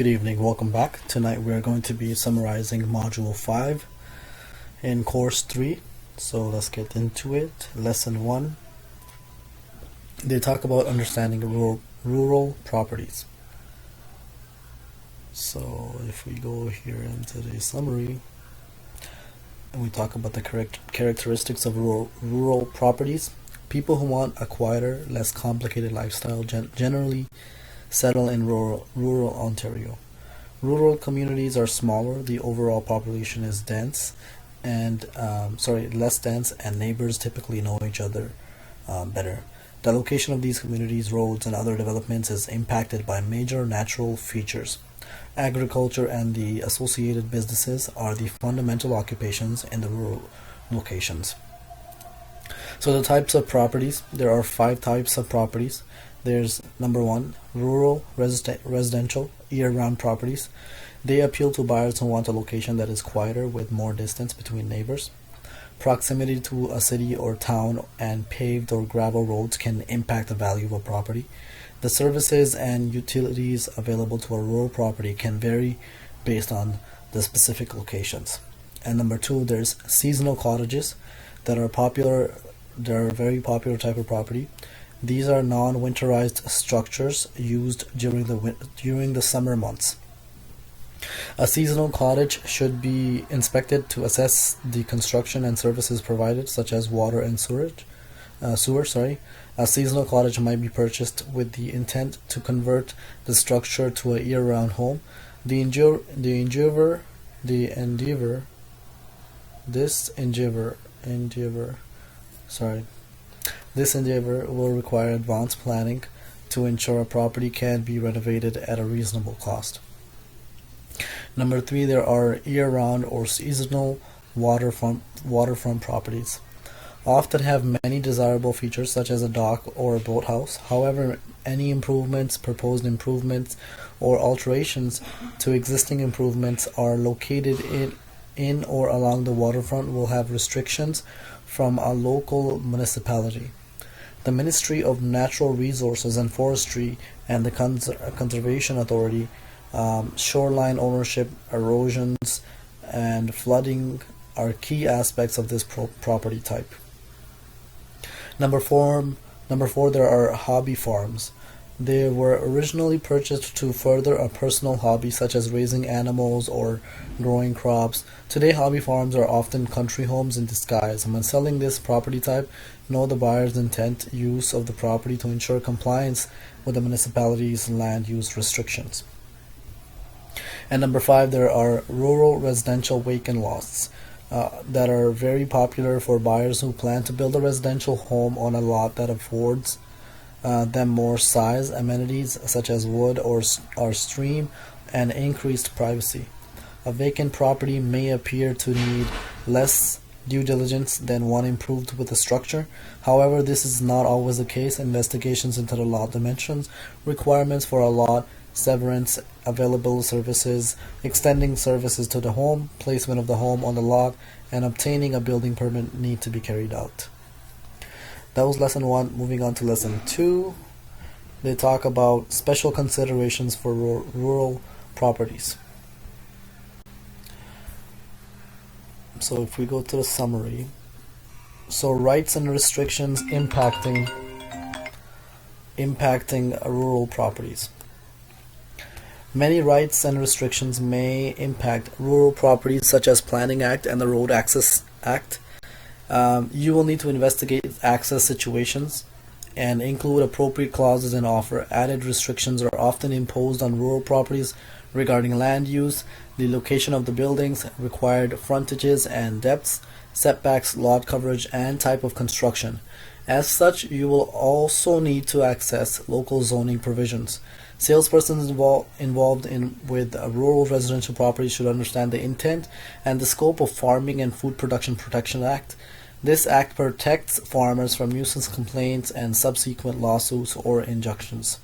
Good evening, welcome back. Tonight we are going to be summarizing Module 5 in Course 3. So let's get into it. Lesson 1. They talk about understanding rural properties. So if we go here into the summary, and we talk about the correct characteristics of rural properties, people who want a quieter, less complicated lifestyle generally settle in rural Ontario. Rural communities are smaller, the overall population is dense, and less dense, and neighbors typically know each other better. The location of these communities, roads, and other developments is impacted by major natural features. Agriculture and the associated businesses are the fundamental occupations in the rural locations. So the types of properties, there are 5 types of properties. There's number 1, rural residential year-round properties. They appeal to buyers who want a location that is quieter with more distance between neighbors. Proximity to a city or town and paved or gravel roads can impact the value of a property. The services and utilities available to a rural property can vary based on the specific locations. And number 2, there's seasonal cottages that are popular. They're a very popular type of property. These are non-winterized structures used during the summer months. A seasonal cottage should be inspected to assess the construction and services provided, such as water and sewer. A seasonal cottage might be purchased with the intent to convert the structure to a year-round home. This endeavor will require advanced planning to ensure a property can be renovated at a reasonable cost. Number 3, there are year-round or seasonal waterfront properties. Often have many desirable features such as a dock or a boathouse. However, any proposed improvements, or alterations to existing improvements are located in or along the waterfront will have restrictions from a local municipality. The Ministry of Natural Resources and Forestry and the Conservation Authority, shoreline ownership, erosions, and flooding are key aspects of this property type. Number 4, there are hobby farms. They were originally purchased to further a personal hobby such as raising animals or growing crops. Today, hobby farms are often country homes in disguise. When selling this property type, know the buyer's intent use of the property to ensure compliance with the municipality's land use restrictions. And number 5, there are rural residential vacant lots that are very popular for buyers who plan to build a residential home on a lot that affords them more size, amenities such as wood or stream, and increased privacy. A vacant property may appear to need less due diligence than one improved with a structure. However, this is not always the case. Investigations into the lot dimensions, requirements for a lot, severance, available services, extending services to the home, placement of the home on the lot, and obtaining a building permit need to be carried out. That was lesson 1. Moving on to lesson 2, they talk about special considerations for rural properties. So if we go to the summary, so rights and restrictions impacting rural properties. Many rights and restrictions may impact rural properties, such as Planning Act and the Road Access Act. You will need to investigate access situations and include appropriate clauses and offer. Added restrictions are often imposed on rural properties regarding land use, the location of the buildings, required frontages and depths, setbacks, lot coverage, and type of construction. As such, you will also need to access local zoning provisions. Salespersons involved with a rural residential property should understand the intent and the scope of Farming and Food Production Protection Act. This act protects farmers from nuisance complaints and subsequent lawsuits or injunctions.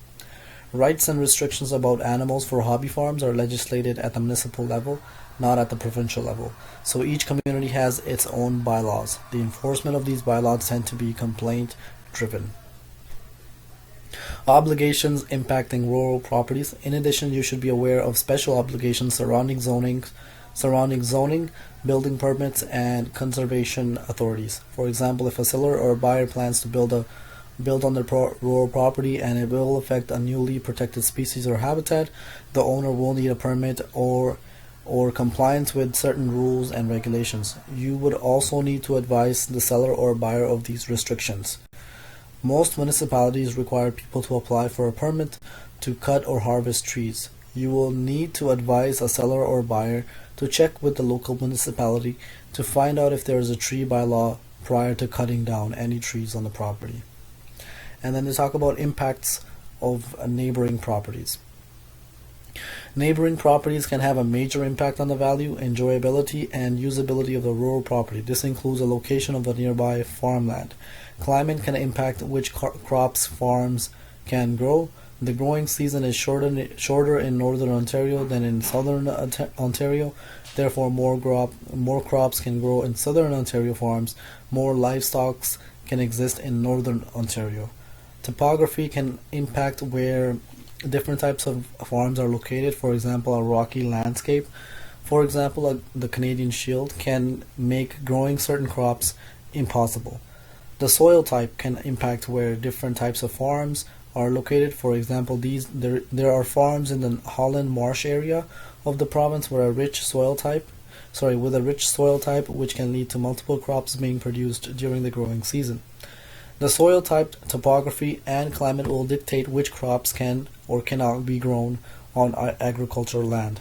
Rights and restrictions about animals for hobby farms are legislated at the municipal level, not at the provincial level. So each community has its own bylaws. The enforcement of these bylaws tend to be complaint driven. Obligations impacting rural properties. In addition, you should be aware of special obligations surrounding zoning, building permits, and conservation authorities. For example, if a seller or buyer plans to build on their rural property and it will affect a newly protected species or habitat, the owner will need a permit or compliance with certain rules and regulations. You would also need to advise the seller or buyer of these restrictions. Most municipalities require people to apply for a permit to cut or harvest trees. You will need to advise a seller or buyer to check with the local municipality to find out if there is a tree bylaw prior to cutting down any trees on the property. And then they talk about impacts of neighboring properties. Neighboring properties can have a major impact on the value, enjoyability, and usability of the rural property. This includes the location of the nearby farmland. Climate can impact which crops farms can grow. The growing season is shorter in northern Ontario than in southern Ontario. Therefore, more crops can grow in southern Ontario farms. More livestock can exist in northern Ontario. Topography can impact where different types of farms are located. For example, a rocky landscape, for example, the Canadian Shield, can make growing certain crops impossible. The soil type can impact where different types of farms are located. For example, there are farms in the Holland Marsh area of the province with a rich soil type, which can lead to multiple crops being produced during the growing season. The soil type, topography, and climate will dictate which crops can or cannot be grown on agricultural land.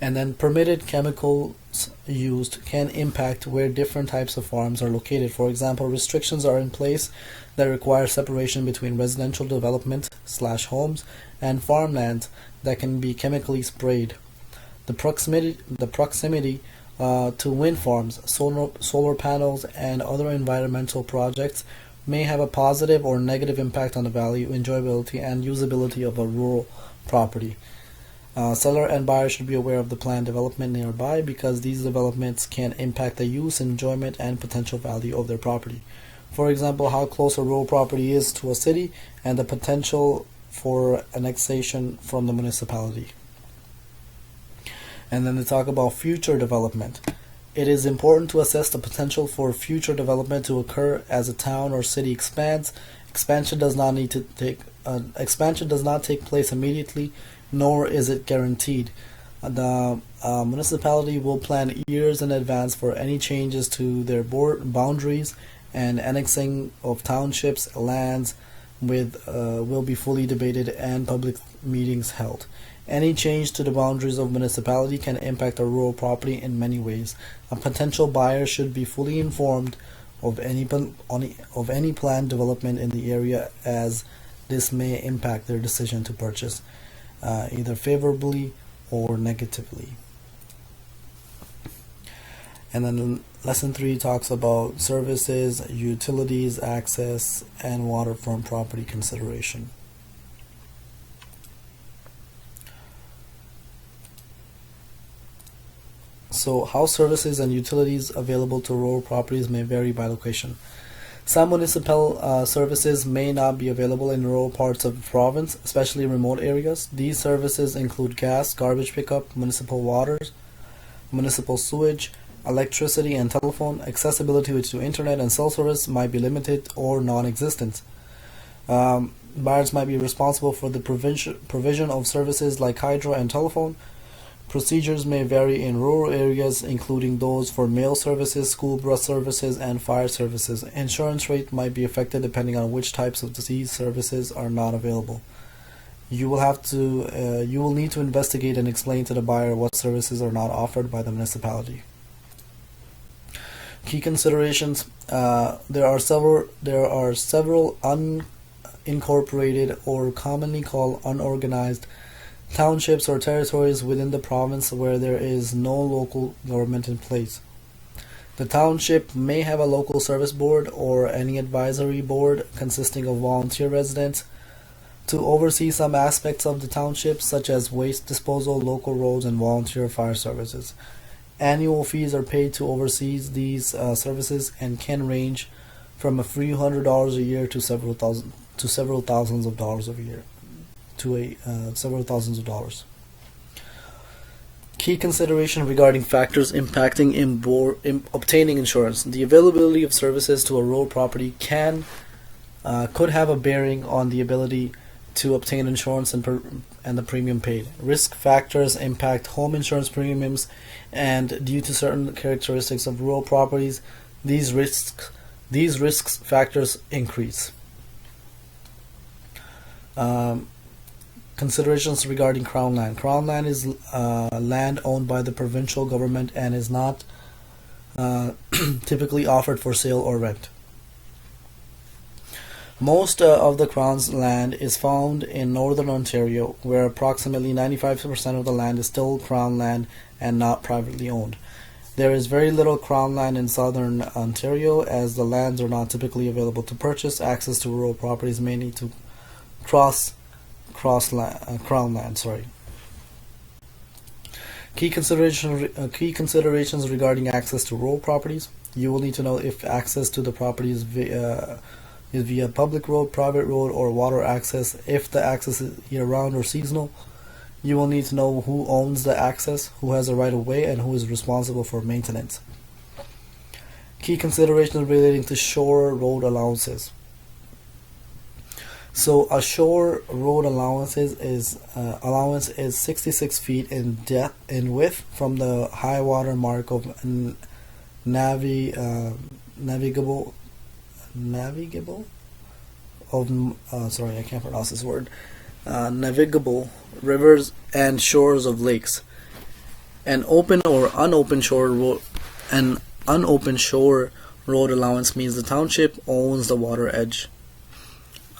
And then permitted chemicals used can impact where different types of farms are located. For example, restrictions are in place that require separation between residential development / homes and farmland that can be chemically sprayed. The proximity to wind farms, solar panels, and other environmental projects may have a positive or negative impact on the value, enjoyability, and usability of a rural property. Seller and buyer should be aware of the planned development nearby because these developments can impact the use, enjoyment, and potential value of their property. For example, how close a rural property is to a city and the potential for annexation from the municipality. And then they talk about future development. It is important to assess the potential for future development to occur as a town or city expands. Expansion does not take place immediately, nor is it guaranteed. The municipality will plan years in advance for any changes to their boundaries, and annexing of townships, lands will be fully debated and public meetings held. Any change to the boundaries of municipality can impact a rural property in many ways. A potential buyer should be fully informed of any planned development in the area, as this may impact their decision to purchase, either favorably or negatively. And then lesson 3 talks about services, utilities, access, and waterfront property consideration. So, how services and utilities available to rural properties may vary by location. Some municipal services may not be available in rural parts of the province, especially remote areas. These services include gas, garbage pickup, municipal waters, municipal sewage, electricity, and telephone. Accessibility to internet and cell service might be limited or non-existent. Buyers might be responsible for the provision of services like hydro and telephone. Procedures may vary in rural areas, including those for mail services, school bus services, and fire services. Insurance rate might be affected depending on which types of these services are not available. You will need to investigate and explain to the buyer what services are not offered by the municipality. Key considerations: there are several unincorporated, or commonly called unorganized, townships or territories within the province where there is no local government in place. The township may have a local service board or any advisory board consisting of volunteer residents to oversee some aspects of the township, such as waste disposal, local roads, and volunteer fire services. Annual fees are paid to oversee these services and can range from a few $100s a year to several to several thousands of dollars a year, several thousands of dollars. Key consideration regarding factors impacting in obtaining insurance. The availability of services to a rural property could have a bearing on the ability to obtain insurance and the premium paid. Risk factors impact home insurance premiums, and due to certain characteristics of rural properties, these risks factors increase. Considerations regarding Crown land. Crown land is land owned by the provincial government and is not typically offered for sale or rent. Most of the Crown's land is found in northern Ontario, where approximately 95% of the land is still Crown land and not privately owned. There is very little Crown land in southern Ontario, as the lands are not typically available to purchase. Access to rural properties may need to cross Crown land. Key considerations regarding access to rural properties. You will need to know if access to the property is via public road, private road, or water access. If the access is year-round or seasonal, you will need to know who owns the access, who has a right of way, and who is responsible for maintenance. Key considerations relating to shore road allowances. So a shore road allowance is 66 feet in depth in width from the high water mark of navigable rivers and shores of lakes. An open or unopened shore road allowance means the township owns the water edge.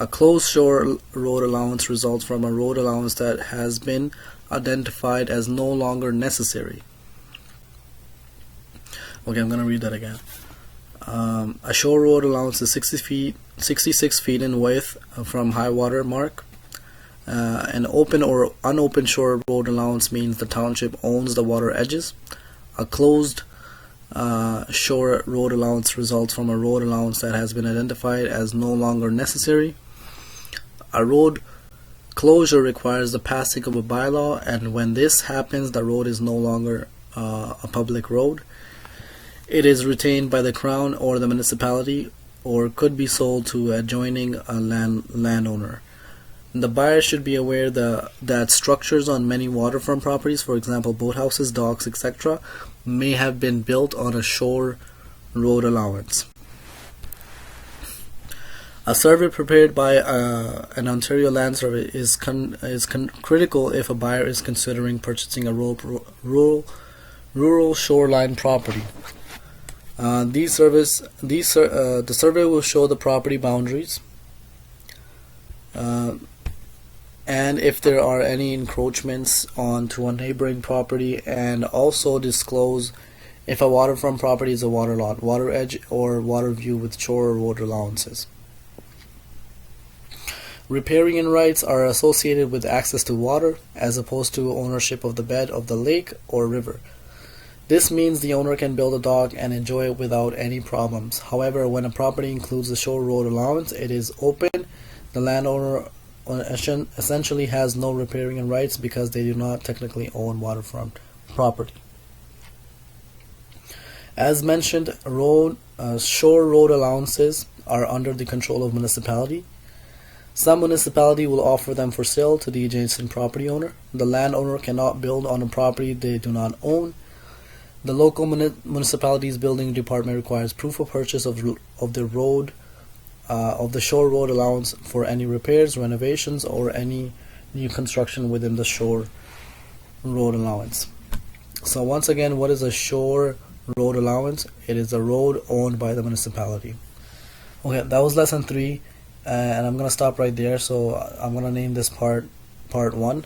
A closed shore road allowance results from a road allowance that has been identified as no longer necessary. Okay, I'm going to read that again. A shore road allowance is 66 feet in width from high water mark. An open or unopened shore road allowance means the township owns the water edges. A closed shore road allowance results from a road allowance that has been identified as no longer necessary. A road closure requires the passing of a bylaw, and when this happens, the road is no longer a public road. It is retained by the Crown or the municipality, or could be sold to adjoining a landowner. The buyer should be aware that structures on many waterfront properties, for example boathouses, docks, etc., may have been built on a shore road allowance. A survey prepared by an Ontario Land Survey is critical if a buyer is considering purchasing a rural shoreline property. The survey will show the property boundaries and if there are any encroachments onto a neighboring property, and also disclose if a waterfront property is a water lot, water edge, or water view with shore or road allowances. Riparian rights are associated with access to water as opposed to ownership of the bed of the lake or river. This means the owner can build a dock and enjoy it without any problems. However, when a property includes a shore road allowance, it is open. The landowner essentially has no riparian rights because they do not technically own waterfront property. As mentioned, shore road allowances are under the control of municipality. Some municipality will offer them for sale to the adjacent property owner. The landowner cannot build on a property they do not own. The local municipality's building department requires proof of purchase of the shore road allowance for any repairs, renovations, or any new construction within the shore road allowance. So once again, what is a shore road allowance? It is a road owned by the municipality. Okay, that was lesson 3, and I'm gonna stop right there. So I'm gonna name this part 1.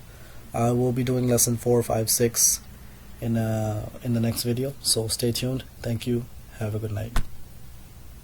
I will be doing lesson 4, 5, 6 in the next video. So stay tuned. Thank you. Have a good night.